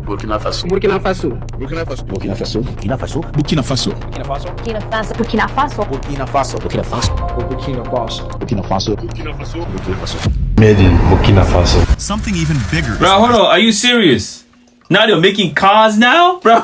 Burkina Faso. Burkina Faso. Burkina Faso. Burkina Faso. Burkina Faso. Burkina Faso. Burkina Faso. Burkina Faso. Burkina Faso. Burkina Faso. Burkina Faso. Burkina Faso. Burkina Faso. Burkina Faso. Burkina Faso. Made in Burkina Faso. Something even bigger. Bro, hold on. Are you serious? Now they're making cars now? Bro.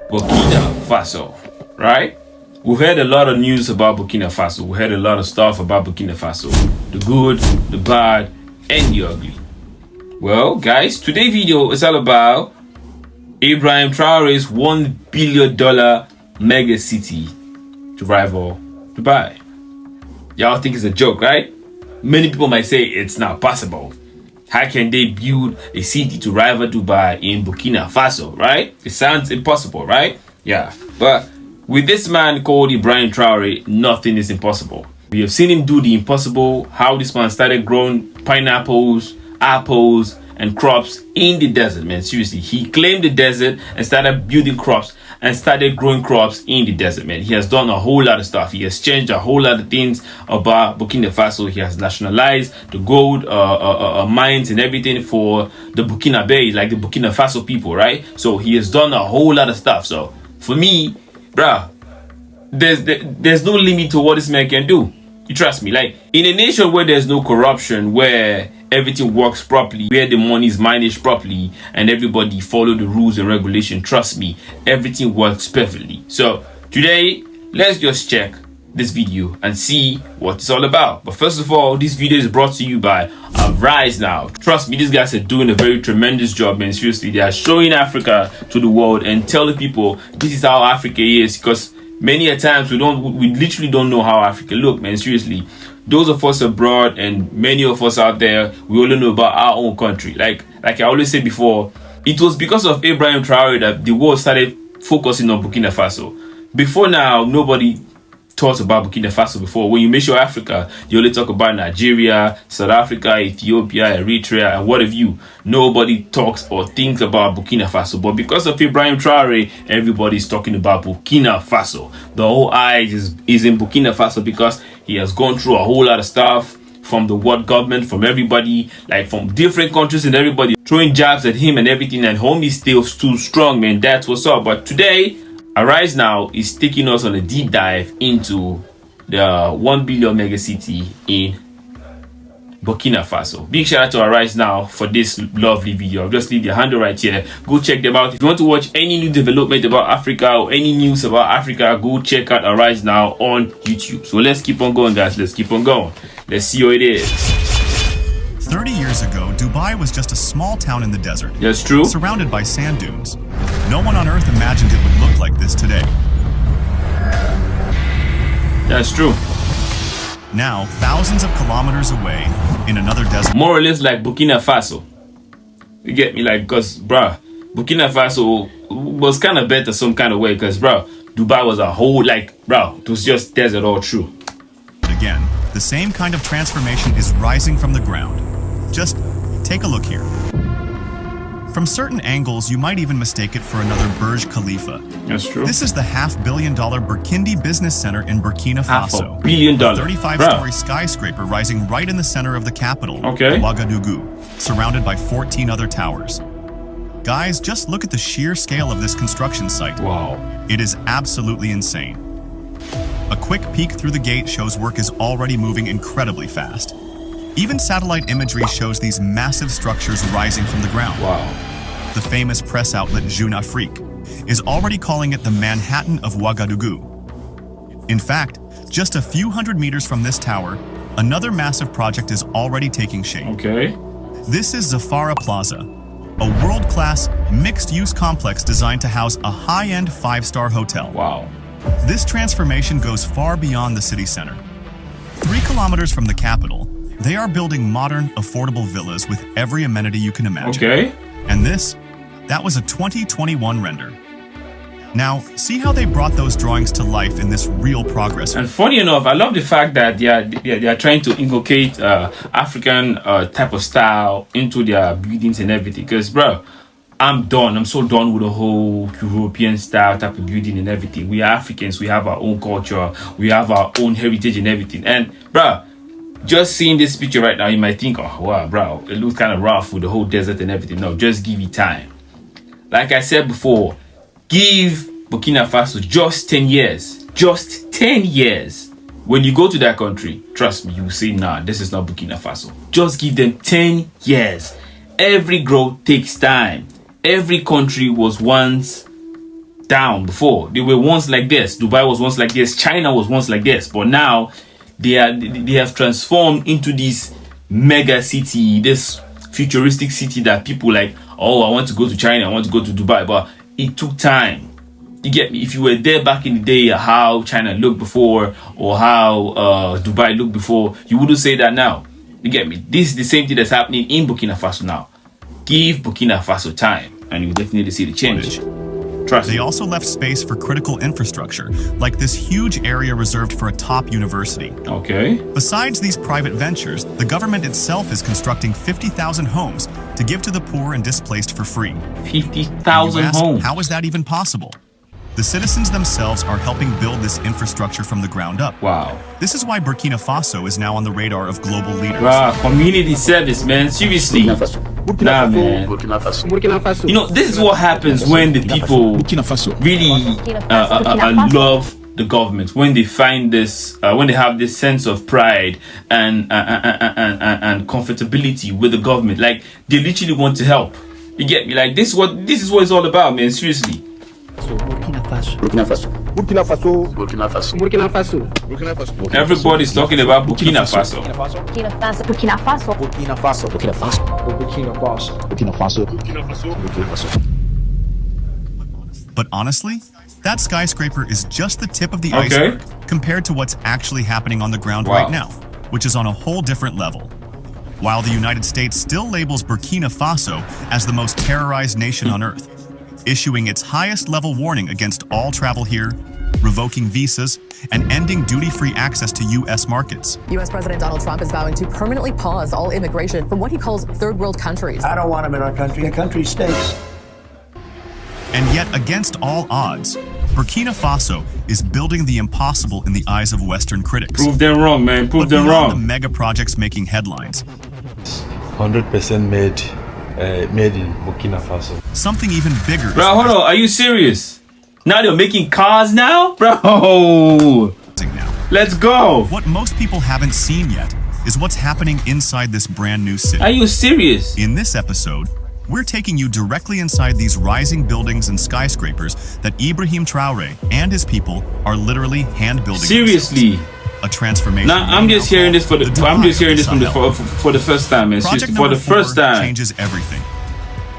Burkina Faso, right? We've heard a lot of news about Burkina Faso. We heard a lot of stuff about Burkina Faso. The good, the bad, and the ugly. Well, guys, today's video is all about Ibrahim Traore's $1 billion mega city to rival Dubai. Y'all think it's a joke, right? Many people might say it's not possible. How can they build a city to rival Dubai in Burkina Faso, right? It sounds impossible, right? Yeah, but with this man called Ibrahim Traore, nothing is impossible. We have seen him do the impossible, how this man started growing pineapples, apples, and crops in the desert, man. Seriously, he claimed the desert and started building crops and started growing crops in the desert, man. He has done a whole lot of stuff. He has changed a whole lot of things about Burkina Faso. He has nationalized the gold mines and everything for the Burkina like the Burkina Faso people, right? So he has done a whole lot of stuff. So for me, bruh, there's no limit to what this man can do. You trust me? Like, in a nation where there's no corruption, where everything works properly, where the money is managed properly, and everybody follow the rules and regulation, trust me, everything works perfectly. So today, let's just check this video and see what it's all about. But first of all, this video is brought to you by Rise Now. Trust me, these guys are doing a very tremendous job, man. Seriously, they are showing Africa to the world and telling people this is how Africa is, because many a times we literally don't know how Africa look, man. Seriously, those of us abroad and many of us out there, we only know about our own country. Like I always say before, it was because of Ibrahim Traore that the world started focusing on Burkina Faso. Before now, nobody talks about Burkina Faso before. When you mention Africa, you only talk about Nigeria, South Africa, Ethiopia, Eritrea, and what have you. Nobody talks or thinks about Burkina Faso. But because of Ibrahim Traore, everybody's talking about Burkina Faso. The whole eyes is in Burkina Faso because he has gone through a whole lot of stuff from the world government, from everybody, like from different countries, and everybody throwing jabs at him and everything, and homie still too strong, man. That's what's up. But today, Arise Now is taking us on a deep dive into the 1 billion mega city in Burkina Faso. Big shout out to Arise Now for this lovely video. I'll just leave their handle right here. Go check them out. If you want to watch any new development about Africa or any news about Africa, go check out Arise Now on YouTube. So let's keep on going, guys. Let's keep on going. Let's see how it is. 30 years ago, Dubai was just a small town in the desert. That's true. Surrounded by sand dunes. No one on Earth imagined it would look like this today. That's true. Now, thousands of kilometers away, in another desert. More or less like Burkina Faso. You get me? Like, because, bruh, Burkina Faso was kind of better some kind of way, because, bruh, Dubai was a whole, like, bruh, it was just desert all through. Again, the same kind of transformation is rising from the ground. Just take a look here. From certain angles, you might even mistake it for another Burj Khalifa. That's true. This is the $500 million Burkindi Business Center in Burkina Faso. $500 million. A 35-story skyscraper rising right in the center of the capital, Ouagadougou, surrounded by 14 other towers. Guys, just look at the sheer scale of this construction site. Wow. It is absolutely insane. A quick peek through the gate shows work is already moving incredibly fast. Even satellite imagery shows these massive structures rising from the ground. Wow. The famous press outlet Jeune Afrique is already calling it the Manhattan of Ouagadougou. In fact, just a few hundred meters from this tower, another massive project is already taking shape. Okay. This is Zafara Plaza, a world-class, mixed-use complex designed to house a high-end 5-star hotel. Wow. This transformation goes far beyond the city center. 3 kilometers from the capital, they are building modern, affordable villas with every amenity you can imagine. Okay. And that was a 2021 render. Now, see how they brought those drawings to life in this real progress. And funny enough, I love the fact that they are trying to inculcate African type of style into their buildings and everything. Because, bro, I'm done. I'm so done with the whole European style type of building and everything. We are Africans. We have our own culture. We have our own heritage and everything. And, bro, just seeing this picture right now, you might think, oh wow, bro, it looks kind of rough with the whole desert and everything. No, just give it time. Like I said before, give Burkina Faso just 10 years. Just 10 years. When you go to that country, trust me, you will say, nah, this is not Burkina Faso. Just give them 10 years. Every growth takes time. Every country was once down before. They were once like this. Dubai was once like this. China was once like this. But now they have transformed into this mega city, this futuristic city that people like, oh, I want to go to China, I want to go to Dubai. But it took time. You get me? If you were there back in the day, how China looked before or how Dubai looked before, you wouldn't say that now. You get me? This is the same thing that's happening in Burkina Faso now. Give Burkina Faso time and you'll definitely see the change. Trust me. They also left space for critical infrastructure, like this huge area reserved for a top university. Okay. Besides these private ventures, the government itself is constructing 50,000 homes to give to the poor and displaced for free. 50,000 homes. How is that even possible? The citizens themselves are helping build this infrastructure from the ground up. Wow. This is why Burkina Faso is now on the radar of global leaders. Wow, community service, man. Seriously. Nah, man. Burkina Faso. You know, this is what happens when the people really love the government. When they find this, when they have this sense of pride and comfortability with the government. Like, they literally want to help. You get me? Like, this is what it's all about, man. Seriously. Burkina Faso. Burkina Faso. Burkina Faso. Burkina Faso. Burkina Faso. Burkina Faso. Everybody's talking about Burkina Faso. Burkina Faso. Burkina Faso. Burkina Faso. Burkina Faso. Burkina Faso. Burkina Faso. Burkina Faso. Burkina Faso. But honestly, that skyscraper is just the tip of the iceberg compared to what's actually happening on the ground right now, which is on a whole different level. While the United States still labels Burkina Faso as the most terrorized nation on earth, issuing its highest level warning against all travel here, revoking visas, and ending duty-free access to U.S. markets. U.S. President Donald Trump is vowing to permanently pause all immigration from what he calls third world countries. I don't want them in our country. The country stinks. And yet, against all odds, Burkina Faso is building the impossible in the eyes of Western critics. Prove them wrong, man. Prove them beyond wrong. The mega projects making headlines, 100% made in Burkina Faso. something even bigger. Bro, hold on. Are you serious? Now they're making cars now? Bro, Now. let's go. What most people haven't seen yet is what's happening inside this brand new city. Are you serious? In this episode, we're taking you directly inside these rising buildings and skyscrapers that Ibrahim Traore and his people are literally hand building. Seriously. A transformation. Now I'm just hearing this for the first time, man. Project For the number 4 first time. changes everything.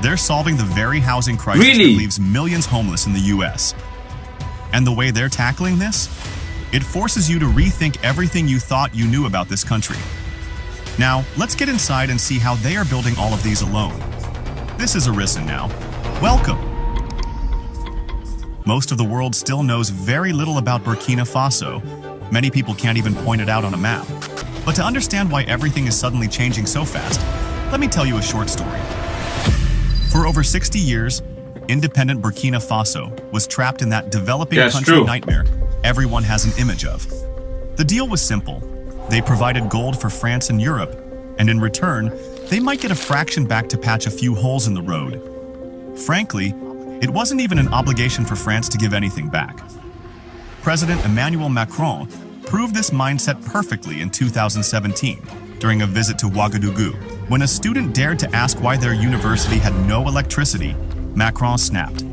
They're solving the very housing crisis Really? that leaves millions homeless in the US. And the way they're tackling this, it forces you to rethink everything you thought you knew about this country. Now, let's get inside and see how they are building all of these alone. This is Arisen now. Welcome. Most of the world still knows very little about Burkina Faso. Many people can't even point it out on a map. But to understand why everything is suddenly changing so fast, let me tell you a short story. For over 60 years, independent Burkina Faso was trapped in that developing country nightmare everyone has an image of. The deal was simple. They provided gold for France and Europe, and in return, they might get a fraction back to patch a few holes in the road. Frankly, it wasn't even an obligation for France to give anything back. President Emmanuel Macron proved this mindset perfectly in 2017 during a visit to Ouagadougou. When a student dared to ask why their university had no electricity, Macron snapped.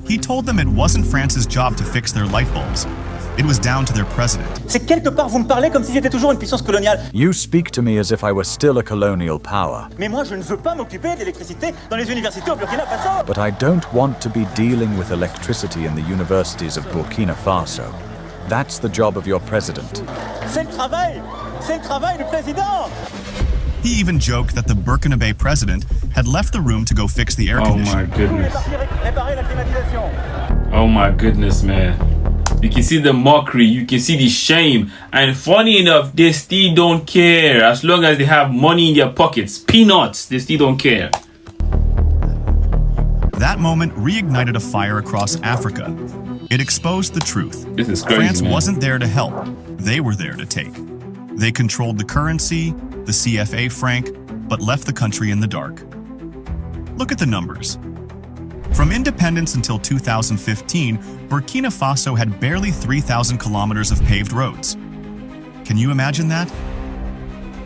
He told them it wasn't France's job to fix their light bulbs. It was down to their president. C'est quelque part, vous me parlez comme si j'étais toujours une puissance coloniale. You speak to me as if I were still a colonial power. Mais moi, je ne veux pas m'occuper de l'électricité dans les universités au Burkina Faso. But I don't want to be dealing with electricity in the universities of Burkina Faso. That's the job of your president. C'est le travail du président. He even joked that the Burkina Faso president had left the room to go fix the air Oh conditioning. my goodness. Réparer la climatisation. Oh my goodness, man. You can see the mockery, you can see the shame, and funny enough, they still don't care. As long as they have money in their pockets, peanuts, they still don't care. That moment reignited a fire across Africa. It exposed the truth. This is crazy, France man. wasn't there to help. They were there to take. They controlled the currency, the CFA franc, but left the country in the dark. Look at the numbers. From independence until 2015, Burkina Faso had barely 3,000 kilometers of paved roads. Can you imagine that?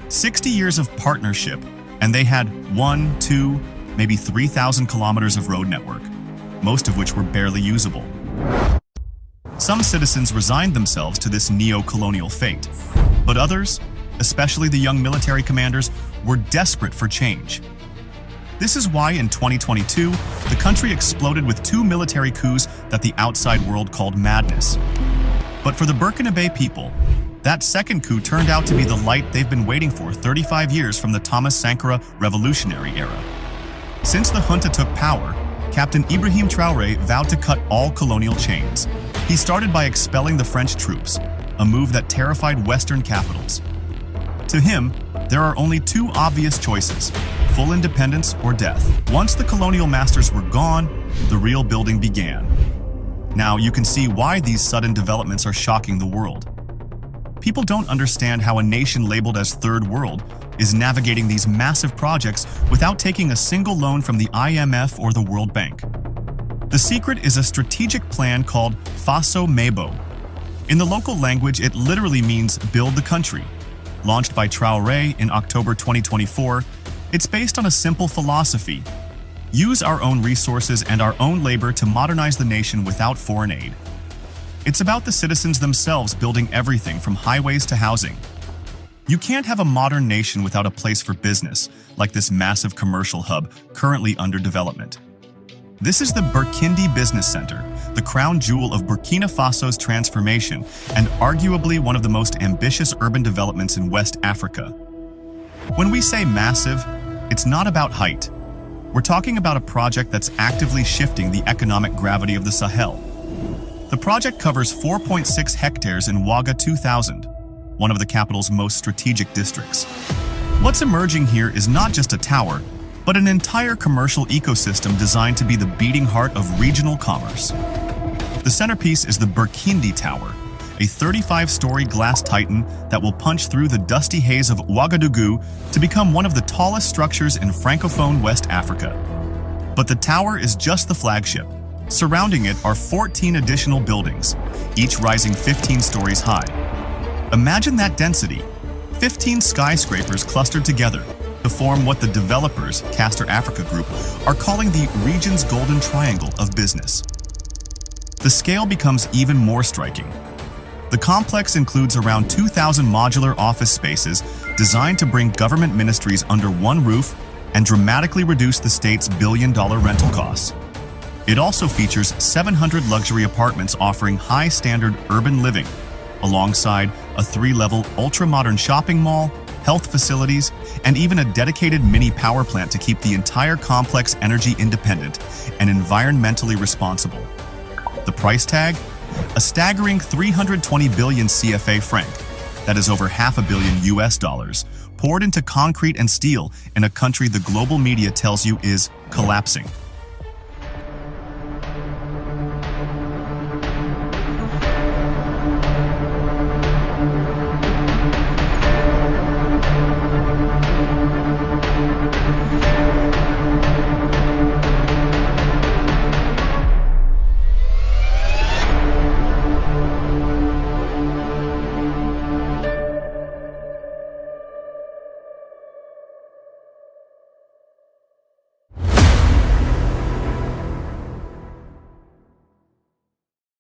60 years of partnership, and they had 1, 2, maybe 3,000 kilometers of road network, most of which were barely usable. Some citizens resigned themselves to this neo-colonial fate, but others, especially the young military commanders, were desperate for change. This is why in 2022, the country exploded with 2 military coups that the outside world called madness. But for the Burkinabe people, that second coup turned out to be the light they've been waiting for 35 years from the Thomas Sankara revolutionary era. Since the junta took power, Captain Ibrahim Traore vowed to cut all colonial chains. He started by expelling the French troops, a move that terrified Western capitals. To him, there are only 2 obvious choices: full independence or death. Once the colonial masters were gone, the real building began. Now you can see why these sudden developments are shocking the world. People don't understand how a nation labeled as Third World is navigating these massive projects without taking a single loan from the IMF or the World Bank. The secret is a strategic plan called Faso Mebo. In the local language, it literally means build the country. Launched by Traore in October 2024, it's based on a simple philosophy: use our own resources and our own labor to modernize the nation without foreign aid. It's about the citizens themselves building everything from highways to housing. You can't have a modern nation without a place for business, like this massive commercial hub currently under development. This is the Burkina Business Center, the crown jewel of Burkina Faso's transformation and arguably one of the most ambitious urban developments in West Africa. When we say massive, it's not about height. We're talking about a project that's actively shifting the economic gravity of the Sahel. The project covers 4.6 hectares in Ouaga 2000, one of the capital's most strategic districts. What's emerging here is not just a tower, but an entire commercial ecosystem designed to be the beating heart of regional commerce. The centerpiece is the Burkindi Tower, a 35-story glass titan that will punch through the dusty haze of Ouagadougou to become one of the tallest structures in Francophone West Africa. But the tower is just the flagship. Surrounding it are 14 additional buildings, each rising 15 stories high. Imagine that density, 15 skyscrapers clustered together to form what the developers, Castor Africa Group, are calling the region's golden triangle of business. The scale becomes even more striking. The complex includes around 2,000 modular office spaces designed to bring government ministries under one roof and dramatically reduce the state's billion-dollar rental costs. It also features 700 luxury apartments offering high-standard urban living, alongside a 3-level ultra-modern shopping mall, health facilities, and even a dedicated mini power plant to keep the entire complex energy independent and environmentally responsible. The price tag? A staggering 320 billion CFA franc, that is over $500 million US, poured into concrete and steel in a country the global media tells you is collapsing.